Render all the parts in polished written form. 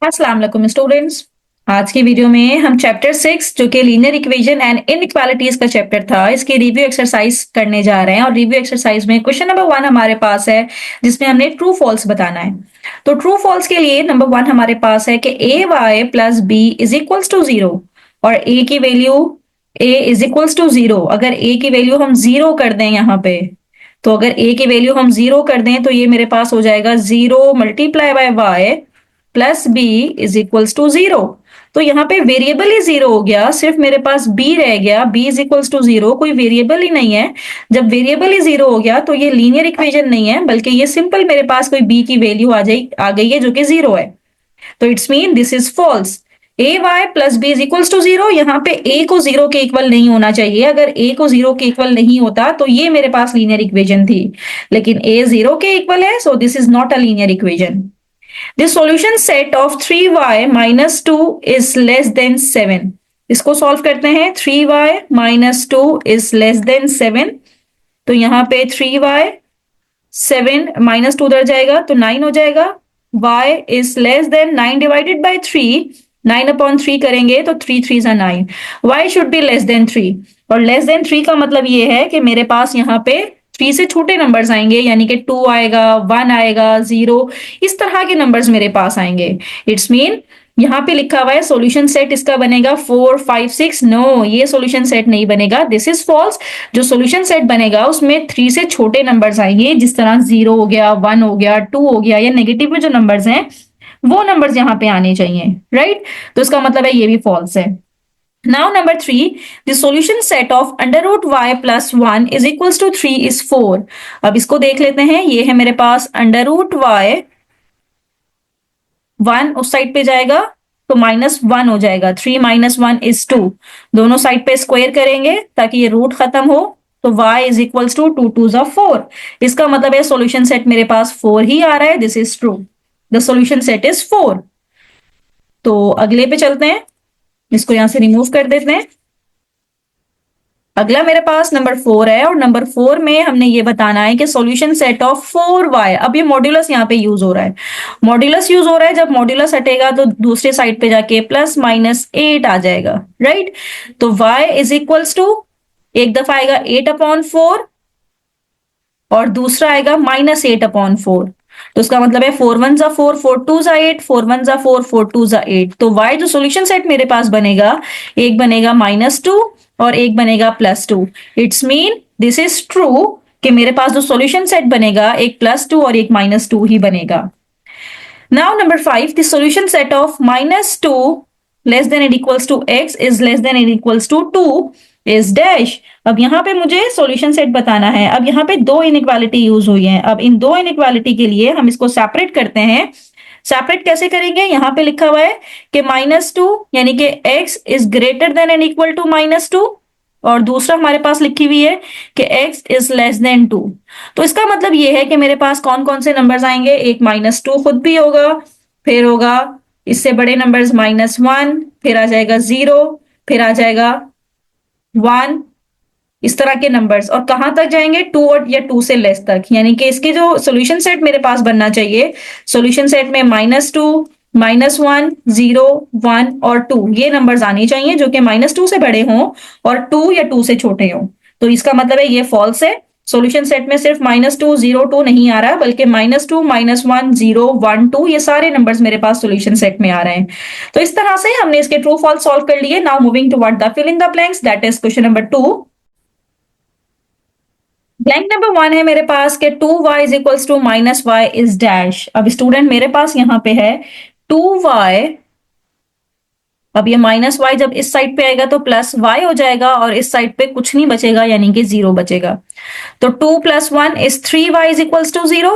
अस्सलाम वालेकुम स्टूडेंट्स। आज की वीडियो में हम चैप्टर 6 जो कि लीनियर इक्वेशन एंड इनइक्वालिटीज का चैप्टर था, इसकी रिव्यू एक्सरसाइज करने जा रहे हैं। और रिव्यू एक्सरसाइज में क्वेश्चन नंबर 1 हमारे पास है, जिसमें हमने ट्रू फॉल्स बताना है। तो ट्रू फॉल्स के लिए नंबर 1 हमारे पास है कि a y plus b is equals to 0 और ए की value a is equals to 0। अगर ए की वैल्यू हम 0 कर दें यहाँ पे, तो अगर ए की वैल्यू हम 0 कर दें तो ये मेरे पास हो जाएगा 0 multiply by y plus b is equals to 0। तो यहाँ पे वेरिएबल ही 0 हो गया, सिर्फ मेरे पास b रह गया, b इज इक्वल्स टू 0, कोई वेरिएबल ही नहीं है। जब वेरिएबल ही 0 हो गया तो ये लीनियर इक्वेशन नहीं है, बल्कि ये सिंपल मेरे पास कोई b की वैल्यू आ गई है जो कि 0 है। तो it's mean this is false. A y plus b is equals to 0, यहाँ पे a को 0 के इक्वल नहीं होना चाहिए। अगर a को 0 के इक्वल नहीं होता तो ये मेरे पास लीनियर इक्वेशन थी, लेकिन a 0 के इक्वल है, so this is not a linear equation. The solution set of 3y minus 2 is less than 7। इसको सॉल्व करते हैं। 3y minus 2 is less than 7। तो यहाँ पे 3y 7 माइनस 2 उधर जाएगा तो 9 हो जाएगा। y is less than 9 divided by 3, 9 upon 3 करेंगे तो 3 3 जा 9। y should be less than 3, और लेस देन 3 का मतलब ये है कि मेरे पास यहाँ पे 3 से छोटे नंबर्स आएंगे, यानी कि 2 आएगा, 1 आएगा, 0, इस तरह के नंबर्स मेरे पास आएंगे। इट्स मीन यहाँ पे लिखा हुआ है सॉल्यूशन सेट इसका बनेगा 4 5 6। नो, ये सॉल्यूशन सेट नहीं बनेगा, दिस इज फॉल्स। जो सॉल्यूशन सेट बनेगा उसमें 3 से छोटे नंबर्स आएंगे, जिस तरह 0 हो गया, 1 हो गया, 2 हो गया, या नेगेटिव में जो नंबर्स हैं वो नंबर्स यहाँ पे आने चाहिए, राइट। तो इसका मतलब है ये भी फॉल्स है। Now number 3, the solution set of under root y plus 1 is equals to 3 is 4। अब इसको देख लेते हैं। ये है मेरे पास अंडर रूट y, 1 उस साइड पे जाएगा तो -1 हो जाएगा, 3 माइनस 1 इज 2। दोनों साइड पे स्क्वायर करेंगे ताकि ये रूट खत्म हो, तो y इज इक्वल्स टू 2 2 जा 4। इसका मतलब है सॉल्यूशन सेट मेरे पास 4 ही आ रहा है, this is true, the solution set is 4। तो अगले पे चलते हैं, इसको यहां से रिमूव कर देते हैं। अगला मेरे पास नंबर 4 है, और नंबर 4 में हमने ये बताना है कि सॉल्यूशन सेट ऑफ 4y। अब ये मॉड्यूलस यहाँ पे यूज हो रहा है। मॉड्यूलस यूज हो रहा है, जब मॉड्यूलस हटेगा तो दूसरे साइड पे जाके प्लस माइनस 8 आ जाएगा, राइट। तो y इज इक्वल्स टू, एक दफा आएगा 8 अपॉन 4 और दूसरा आएगा -8/4। तो उसका मतलब है 4 1 जा 4, 4 2 जा 8, 4 1 जा 4, 4 2 जा 8। तो y जो सॉल्यूशन सेट मेरे पास बनेगा, एक बनेगा -2 और एक बनेगा +2। It's mean this is true कि मेरे पास जो सॉल्यूशन सेट बनेगा एक +2 और एक -2 ही बनेगा। Now number 5, the solution set of -2 less than and equals to x is less than and equals to 2 is dash. अब यहाँ पे मुझे सॉल्यूशन सेट बताना है। अब यहाँ पे दो इनइक्वालिटी यूज हुई है। अब इन दो इनइक्वालिटी के लिए हम इसको सेपरेट करते हैं। सेपरेट कैसे करेंगे? यहाँ पे लिखा हुआ है कि -2 यानी कि x is greater than and equal to -2, और दूसरा हमारे पास लिखी हुई है कि x इज लेस देन 2। तो इसका मतलब ये है कि मेरे पास कौन कौन से नंबर्स आएंगे, एक -2 खुद भी होगा, फिर होगा इससे बड़े नंबर्स -1, फिर आ जाएगा 0, फिर आ जाएगा 1, इस तरह के नंबर्स। और कहां तक जाएंगे? 2 और या 2 से लेस तक। यानी कि इसके जो सॉल्यूशन सेट मेरे पास बनना चाहिए, सॉल्यूशन सेट में -2, -1, 0, 1 और 2 ये नंबर्स आने चाहिए जो कि -2 से बड़े हों और 2 या 2 से छोटे हों। तो इसका मतलब है ये फॉल्स है। सॉल्यूशन सेट में सिर्फ -2, 0, 2 नहीं आ रहा, बल्कि -2, -1, 0, 1, 2 ये सारे नंबर्स मेरे पास सॉल्यूशन सेट में आ रहे हैं। तो इस तरह से हमने इसके ट्रू फॉल्स सॉल्व कर लिए। Now moving toward the fill in the blanks, that is question number 2। Blank number 1 है मेरे पास के 2y is equals to -y is dash. अब स्टूडेंट मेरे पास यहाँ पे है 2y, अब ये -y जब इस साइड पे आएगा तो +y हो जाएगा, और इस साइड पे कुछ नहीं बचेगा यानी कि 0 बचेगा। तो 2 + 1 is 3y is equals to 0,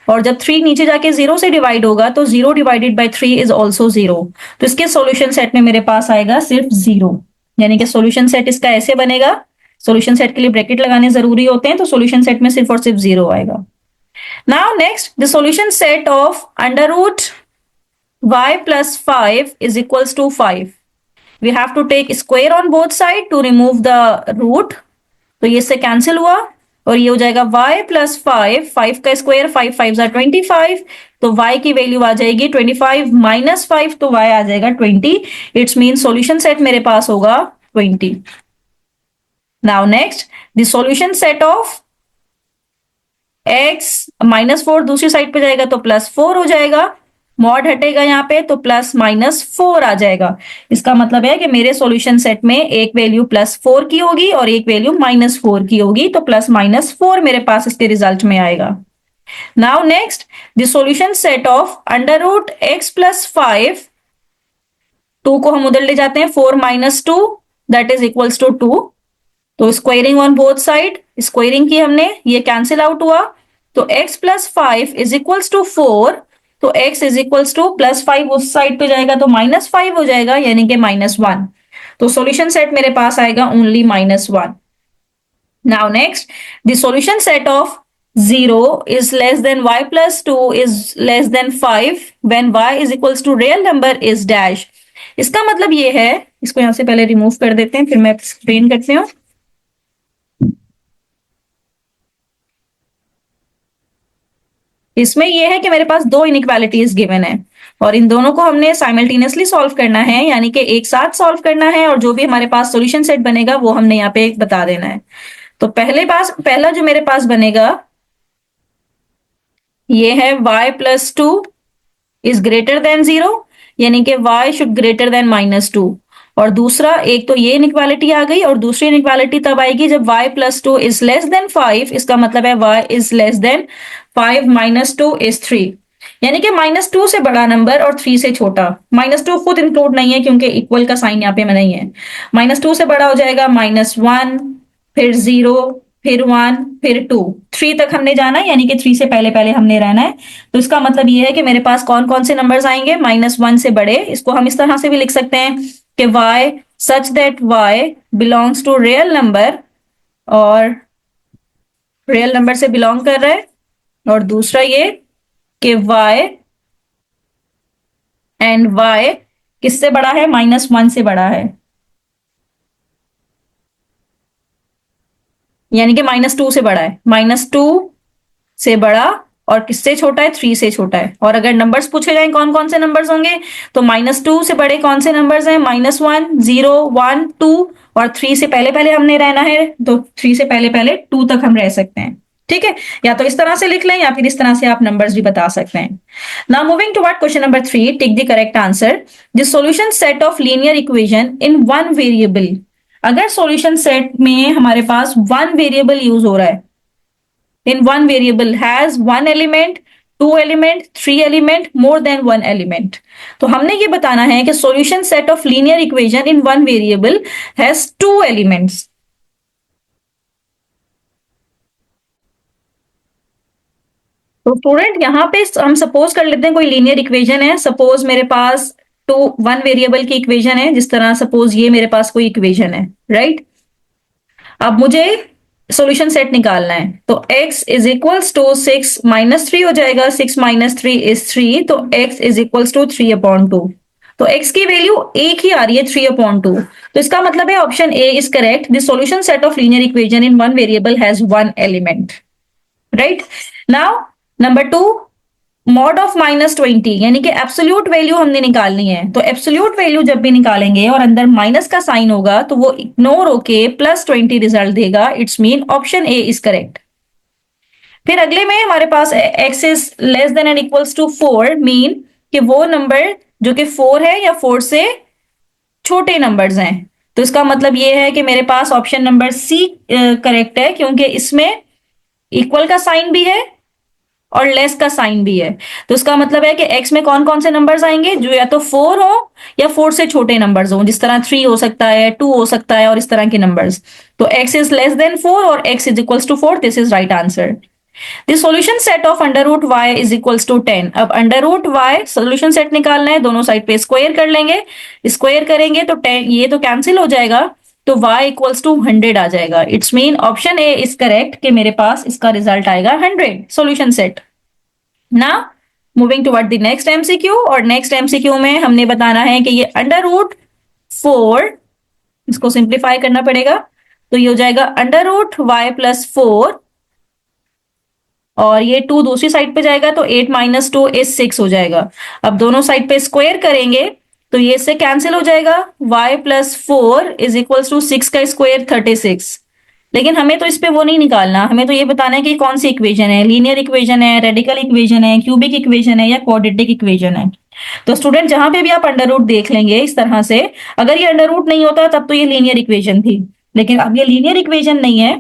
और जब 3 नीचे जाके 0 से डिवाइड होगा तो 0 डिवाइडेड बाय 3 इज ऑल्सो 0। तो इसके सॉल्यूशन सेट में मेरे पास आएगा सिर्फ 0, यानी कि सॉल्यूशन सेट इसका ऐसे बनेगा। सॉल्यूशन सेट के लिए ब्रैकेट लगाने जरूरी होते हैं, तो सॉल्यूशन सेट में सिर्फ और सिर्फ 0 आएगा। Now next, the solution set of under root y plus 5 is equals to 5। We have to take square on both side to remove the root। तो ये इससे कैंसिल हुआ, और ये हो जाएगा y प्लस 5, 5 का स्क्वायर, 5 5 जा 25, तो y की वैल्यू आ जाएगी 25 माइनस 5, तो y आ जाएगा 20। इट्स मीन सॉल्यूशन सेट मेरे पास होगा 20। Now next, the solution set of x -4 दूसरी साइड पे जाएगा तो +4 हो जाएगा, मॉड हटेगा यहाँ पे तो प्लस माइनस 4 आ जाएगा। इसका मतलब है कि मेरे सॉल्यूशन सेट में एक वैल्यू +4 की होगी और एक वैल्यू -4 की होगी, तो +-4 मेरे पास इसके रिजल्ट में आएगा। Now next, the solution set of √x + 5, 2 को हम उधर ले जाते हैं, 4 - 2 दैट इज इक्वल्स टू 2, तो squaring on both side, squaring की हमने, ये कैंसिल आउट हुआ, तो x + 5 इज इक्वल्स टू 4, तो x इज इक्वल्स टू +5 उस साइड पे जाएगा तो -5 हो जाएगा, यानी कि -1। तो सॉल्यूशन सेट मेरे पास आएगा only -1। Now next, the solution set of 0 is less than y plus 2 is less than 5 when y is equals to real number is dash। इसका मतलब ये है, इसको यहां से पहले रिमूव कर देते हैं, फिर मैं एक्सप्लेन करती हूँ। इसमें यह है कि मेरे पास दो इनइक्वालिटीज गिवन है और इन दोनों को हमने साइमल्टेनियसली सॉल्व करना है, यानी कि एक साथ सॉल्व करना है, और जो भी हमारे पास सॉल्यूशन सेट बनेगा वो हमने यहाँ पे बता देना है। तो पहला जो मेरे पास बनेगा ये है y + 2 इज ग्रेटर देन 0, यानी कि y शुड ग्रेटर देन -2। और दूसरा, एक तो ये इनइक्वालिटी आ गई और दूसरी इनइक्वालिटी तब आएगी जब y + 2 इज लेस देन 5, इसका मतलब है y is less then 5 - 2 is 3, यानी कि -2 से बड़ा नंबर और 3 से छोटा। -2 खुद इंक्लूड नहीं है क्योंकि इक्वल का साइन यहाँ पे नहीं है। -2 से बड़ा हो जाएगा -1, फिर 0, फिर 1, फिर 2, 3 तक हमने जाना है, यानी कि 3 से पहले पहले हमने रहना है। तो इसका मतलब ये है कि मेरे पास कौन कौन से नंबर्स आएंगे -1 से बड़े। इसको हम इस तरह से भी लिख सकते हैं कि y such that y belongs to real number, और रियल नंबर से बिलोंग कर रहा है, और दूसरा ये कि y एंड y किससे बड़ा है, -1 से बड़ा है, यानी कि -2 से बड़ा है, -2 से बड़ा, और किससे छोटा है, 3 से छोटा है। और अगर नंबर्स पूछे जाएं कौन कौन से नंबर्स होंगे, तो -2 से बड़े कौन से नंबर्स हैं, -1, 0, 1, 2, और 3 से पहले पहले हमने रहना है, तो 3 से पहले पहले 2 तक हम रह सकते हैं। ठीक है, या तो इस तरह से लिख लें या फिर इस तरह से आप नंबर्स भी बता सकते हैं। Now moving toward question number 3, tick the correct answer. The solution set of linear equation in one variable. अगर सॉल्यूशन सेट में हमारे पास वन वेरिएबल यूज हो रहा है, in one variable has one element, two element, three element, more than one element, तो हमने ये बताना है कि solution set of linear equation in one variable has two elements। तो स्टूडेंट यहाँ पे हम सपोज कर लेते हैं कोई लीनियर इक्वेशन है, सपोज मेरे पास वन वेरिएबल की इक्वेशन है, जिस तरह सपोज ये मेरे पास कोई इक्वेशन है, राइट। अब मुझे सॉल्यूशन सेट निकालना है, तो x इज इक्वल्स टू 6 - 3 हो जाएगा, 6 - 3 इज 3, तो x इज इक्वल्स टू 3/2। तो x की वैल्यू एक ही आ रही है, 3/2। तो इसका मतलब है option A is correct, the solution set of linear equation in one variable has one element, right. Now number 2, mod of -20, यानी कि एब्सोल्यूट वैल्यू हमने निकालनी है। तो एब्सोल्यूट वैल्यू जब भी निकालेंगे और अंदर माइनस का साइन होगा तो वो इग्नोर होके +20 रिजल्ट देगा। It's mean option A is correct. फिर अगले में हमारे पास x is less than and equals to 4, mean कि वो नंबर जो कि 4 है या 4 से छोटे नंबर्स हैं। तो इसका मतलब ये है कि मेरे पास ऑप्शन नंबर सी करेक्ट है, क्योंकि इसमें इक्वल का साइन भी है और लेस का साइन भी है। तो इसका मतलब है कि x में कौन कौन से नंबर्स आएंगे, जो या तो 4 हो या 4 से छोटे नंबर्स हो, जिस तरह 3 हो सकता है, 2 हो सकता है, और इस तरह के नंबर्स। तो x इज लेस देन 4 और x is equals to 4, this is right answer. The solution set of √y is equals to 10। अब √y सॉल्यूशन सेट निकालना है, दोनों साइड पे स्क्वायर कर लेंगे, स्क्वायर करेंगे तो 10 ये तो कैंसिल हो जाएगा, तो y इक्वल्स टू 100 आ जाएगा। It's mean option A is correct कि मेरे पास इसका रिजल्ट आएगा 100 सॉल्यूशन सेट। ना moving toward the next MCQ, और नेक्स्ट एमसीक्यू में हमने बताना है कि ये √4, इसको सिंप्लीफाई करना पड़ेगा, तो ये हो जाएगा √y + 4 और ये 2 दूसरी साइड पे जाएगा तो 8 माइनस 2 इज 6 हो जाएगा। अब दोनों साइड पे स्क्वायर करेंगे तो ये इससे कैंसिल हो जाएगा। y plus 4 is equals to 6 का स्क्वायर 36। लेकिन हमें तो इस पे वो नहीं निकालना, हमें तो ये बताना है कि कौन सी इक्वेशन है, लीनियर इक्वेशन है, रेडिकल इक्वेशन है, क्यूबिक इक्वेशन है या क्वाड्रेटिक इक्वेशन है। तो स्टूडेंट जहां पे भी आप अंडर रूट देख लेंगे इस तरह से, अगर ये अंडर रूट नहीं होता तब तो ये लीनियर इक्वेशन थी, लेकिन अब ये लीनियर इक्वेशन नहीं है,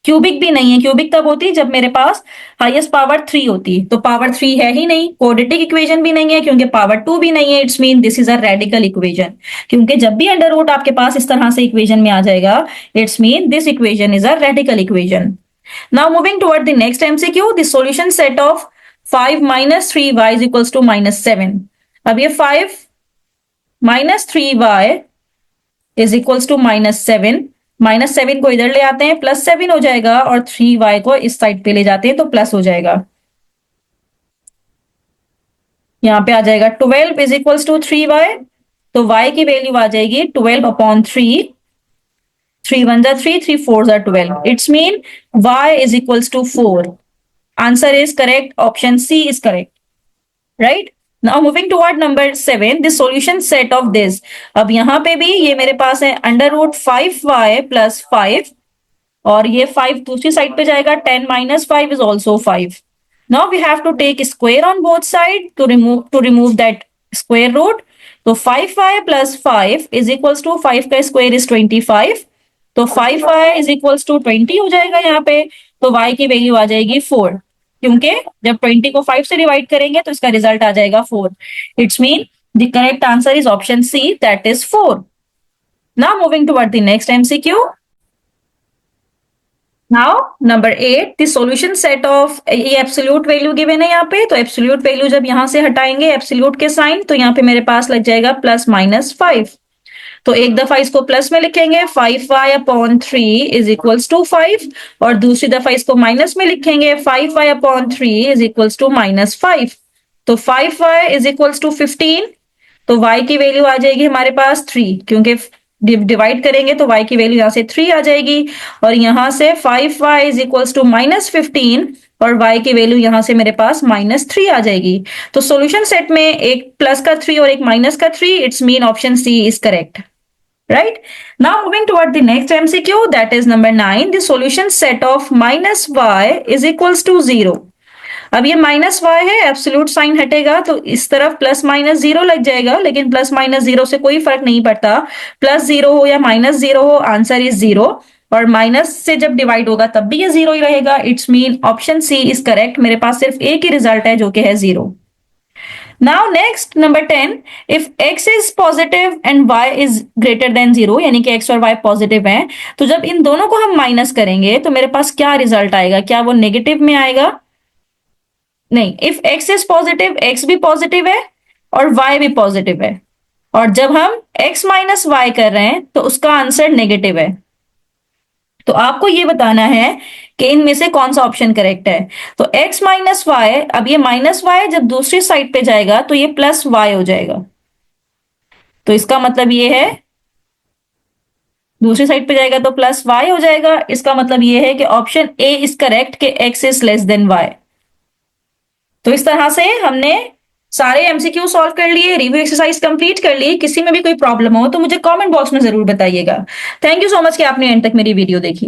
क्यूबिक भी नहीं है। क्यूबिक तब होती जब मेरे पास हाईएस्ट पावर 3 होती, तो पावर 3 है ही नहीं। क्वाड्रेटिक इक्वेशन भी नहीं है क्योंकि पावर 2 भी नहीं है। It's mean this is a radical equation, क्योंकि जब भी अंडर रूट आपके पास इस तरह से इक्वेशन में आ जाएगा, it's mean this equation is a radical equation. Now moving toward the next MCQ, the solution set of 5 minus 3y is equals to -7। अब ये 5 minus 3y is equals to -7, -7 को इधर ले आते हैं, +7 हो जाएगा, और 3y को इस साइड पे ले जाते हैं तो प्लस हो जाएगा। यहाँ पे आ जाएगा 12 इज इक्वल्स टू 3y, तो y की वैल्यू आ जाएगी 12/3। 3 1 जा 3, 3 4 जा 12। It's mean y is equals to 4। Answer is correct, option C is correct, right. Now moving toward number 7, the solution set of this. अब यहाँ पे भी ये मेरे पास है √5y प्लस 5, और ये 5 दूसरी साइड पे जाएगा, 10 माइनस 5 is also 5। Now we have to take square on both side to remove that square root. तो 5y plus 5 is equals to 5 का स्क्वायर इज 25, तो 5y इज इक्वल्स टू 20 हो जाएगा यहाँ पे। तो y की वैल्यू आ जाएगी 4, क्योंकि जब 20 को 5 से डिवाइड करेंगे तो इसका रिजल्ट आ जाएगा 4। It's mean the correct answer is option C, that is 4। Now moving toward the next MCQ. Now number 8, the solution set of, ये एब्सोल्यूट वैल्यू गिवन है यहाँ पे, तो एब्सोल्यूट वैल्यू जब यहां से हटाएंगे एब्सोल्यूट के साइन, तो यहाँ पे मेरे पास लग जाएगा +-5। तो एक दफा इसको प्लस में लिखेंगे, 5y/3 इज इक्वल्स टू 5, और दूसरी दफा इसको माइनस में लिखेंगे, 5y/3 इज इक्वल्स टू -5। तो 5y इज इक्वल्स टू 15, तो y की वैल्यू आ जाएगी हमारे पास 3, क्योंकि डिवाइड करेंगे तो y की वैल्यू यहाँ से 3 आ जाएगी, और यहाँ से 5y इज इक्वल्स टू -15, और y की वैल्यू यहाँ से मेरे पास -3 आ जाएगी। तो सॉल्यूशन सेट में एक प्लस का 3 और एक माइनस का 3, it's mean option C is correct, right? Now moving toward the next MCQ, that is number 9, the solution set of -y is equals to 0। अब ये -y है, एब्सोल्यूट साइन हटेगा तो इस तरफ +-0 लग जाएगा, लेकिन +-0 से कोई फर्क नहीं पड़ता, +0 हो या -0 हो, आंसर इज 0, और माइनस से जब डिवाइड होगा तब भी ये 0 ही रहेगा। It's mean option C is correct. मेरे पास सिर्फ एक ही रिजल्ट है जो कि है 0। Now next number 10, if x is positive and y is greater than 0, यानी कि x और y पॉजिटिव हैं, तो जब इन दोनों को हम माइनस करेंगे तो मेरे पास क्या रिजल्ट आएगा, क्या वो नेगेटिव में आएगा? नहीं, if x is positive, x भी पॉजिटिव है और y भी पॉजिटिव है, और जब हम x माइनस y कर रहे हैं तो उसका आंसर नेगेटिव है। तो आपको ये बताना है कि इनमें से कौन सा ऑप्शन करेक्ट है। तो x माइनस वाई, अब ये -y जब दूसरी साइड पे जाएगा तो ये +y हो जाएगा, तो इसका मतलब ये है, दूसरी साइड पे जाएगा तो +y हो जाएगा। इसका मतलब ये है कि ऑप्शन ए इज करेक्ट कि x is less then y। तो इस तरह से हमने सारे एमसीक्यू सॉल्व कर लिए, रिव्यू एक्सरसाइज कंप्लीट कर ली। किसी में भी कोई प्रॉब्लम हो तो मुझे कमेंट बॉक्स में जरूर बताइएगा। थैंक यू सो मच कि आपने एंड तक मेरी वीडियो देखी।